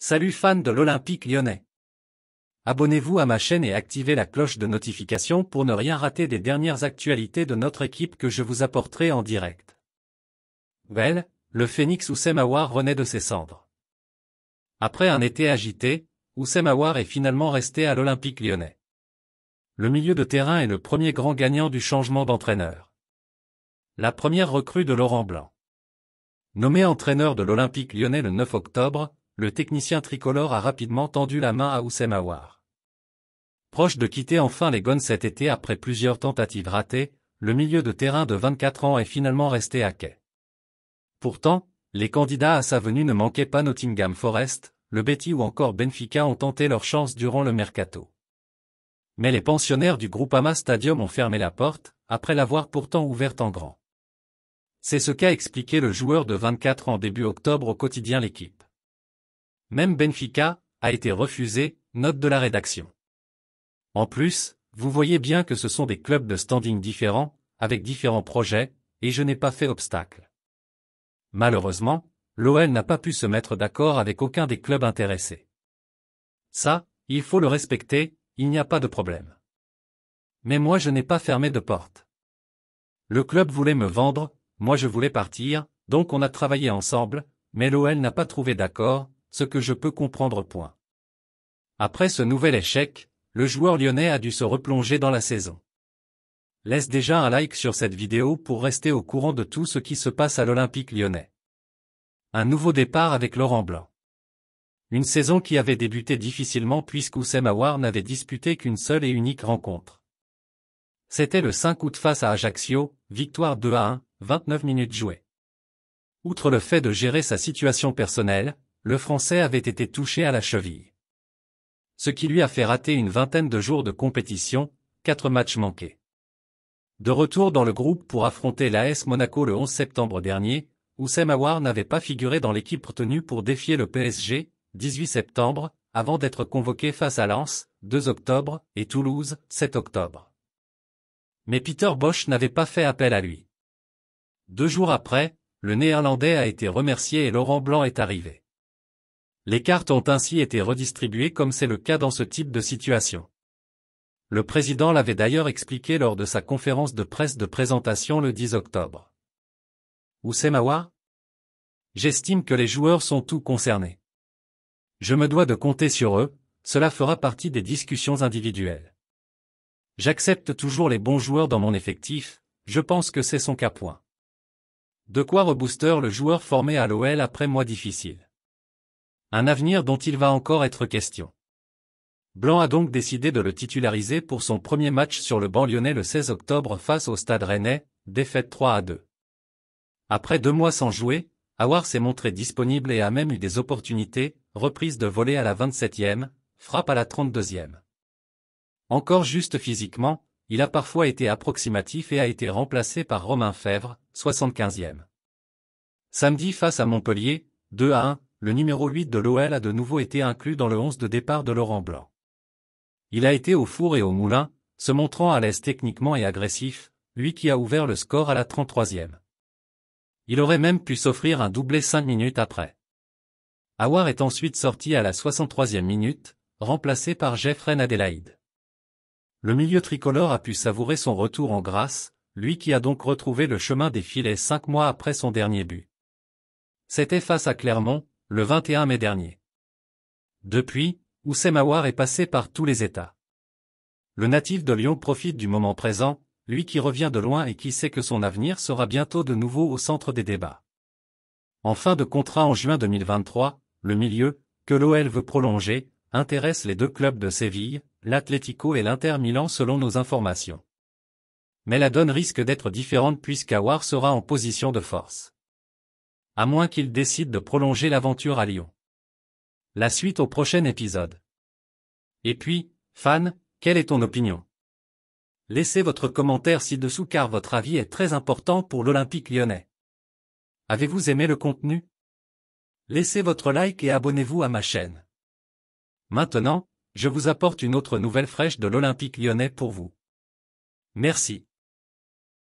Salut fans de l'Olympique lyonnais. Abonnez-vous à ma chaîne et activez la cloche de notification pour ne rien rater des dernières actualités de notre équipe que je vous apporterai en direct. Well, le phénix Oussem Aouar renaît de ses cendres. Après un été agité, Oussem Aouar est finalement resté à l'Olympique lyonnais. Le milieu de terrain est le premier grand gagnant du changement d'entraîneur. La première recrue de Laurent Blanc. Nommé entraîneur de l'Olympique lyonnais le 9 octobre, le technicien tricolore a rapidement tendu la main à Oussem Aouar. Proche de quitter enfin les Gones cet été après plusieurs tentatives ratées, le milieu de terrain de 24 ans est finalement resté à quai. Pourtant, les candidats à sa venue ne manquaient pas. Nottingham Forest, le Betis ou encore Benfica ont tenté leur chance durant le mercato. Mais les pensionnaires du Groupama Stadium ont fermé la porte, après l'avoir pourtant ouverte en grand. C'est ce qu'a expliqué le joueur de 24 ans début octobre au quotidien L'Équipe. Même Benfica a été refusé, note de la rédaction. En plus, vous voyez bien que ce sont des clubs de standing différents, avec différents projets, et je n'ai pas fait obstacle. Malheureusement, l'OL n'a pas pu se mettre d'accord avec aucun des clubs intéressés. Ça, il faut le respecter, il n'y a pas de problème. Mais moi je n'ai pas fermé de porte. Le club voulait me vendre, moi je voulais partir, donc on a travaillé ensemble, mais l'OL n'a pas trouvé d'accord, ce que je peux comprendre. Après ce nouvel échec, le joueur lyonnais a dû se replonger dans la saison. Laisse déjà un like sur cette vidéo pour rester au courant de tout ce qui se passe à l'Olympique lyonnais. Un nouveau départ avec Laurent Blanc. Une saison qui avait débuté difficilement puisqu'Oussem Aouar n'avait disputé qu'une seule et unique rencontre. C'était le 5 août face à Ajaccio, victoire 2-1, 29 minutes jouées. Outre le fait de gérer sa situation personnelle, le Français avait été touché à la cheville. Ce qui lui a fait rater une vingtaine de jours de compétition, 4 matchs manqués. De retour dans le groupe pour affronter l'AS Monaco le 11 septembre dernier, Oussem Aouar n'avait pas figuré dans l'équipe retenue pour défier le PSG, 18 septembre, avant d'être convoqué face à Lens, 2 octobre, et Toulouse, 7 octobre. Mais Peter Bosz n'avait pas fait appel à lui. 2 jours après, le Néerlandais a été remercié et Laurent Blanc est arrivé. Les cartes ont ainsi été redistribuées comme c'est le cas dans ce type de situation. Le président l'avait d'ailleurs expliqué lors de sa conférence de presse de présentation le 10 octobre. Oussem Aouar ? J'estime que les joueurs sont tout concernés. Je me dois de compter sur eux, cela fera partie des discussions individuelles. J'accepte toujours les bons joueurs dans mon effectif, je pense que c'est son cas. De quoi rebooster le joueur formé à l'OL après mois difficiles. Un avenir dont il va encore être question. Blanc a donc décidé de le titulariser pour son premier match sur le banc lyonnais le 16 octobre face au Stade Rennais, défaite 3-2. Après 2 mois sans jouer, Aouar s'est montré disponible et a même eu des opportunités, reprise de volée à la 27e, frappe à la 32e. Encore juste physiquement, il a parfois été approximatif et a été remplacé par Romain Fèvre, 75e. Samedi face à Montpellier, 2-1, le numéro 8 de l'OL a de nouveau été inclus dans le 11 de départ de Laurent Blanc. Il a été au four et au moulin, se montrant à l'aise techniquement et agressif, lui qui a ouvert le score à la 33e. Il aurait même pu s'offrir un doublé 5 minutes après. Aouar est ensuite sorti à la 63e minute, remplacé par Jeffrey Adélaïde. Le milieu tricolore a pu savourer son retour en grâce, lui qui a donc retrouvé le chemin des filets 5 mois après son dernier but. C'était face à Clermont, le 21 mai dernier. Depuis, Oussem Aouar est passé par tous les états. Le natif de Lyon profite du moment présent, lui qui revient de loin et qui sait que son avenir sera bientôt de nouveau au centre des débats. En fin de contrat en juin 2023, le milieu, que l'OL veut prolonger, intéresse les 2 clubs de Séville, l'Atlético et l'Inter Milan selon nos informations. Mais la donne risque d'être différente puisqu'Aouar sera en position de force. À moins qu'il décide de prolonger l'aventure à Lyon. La suite au prochain épisode. Et puis, fan, quelle est ton opinion? Laissez votre commentaire ci-dessous car votre avis est très important pour l'Olympique lyonnais. Avez-vous aimé le contenu? Laissez votre like et abonnez-vous à ma chaîne. Maintenant, je vous apporte une autre nouvelle fraîche de l'Olympique lyonnais pour vous. Merci.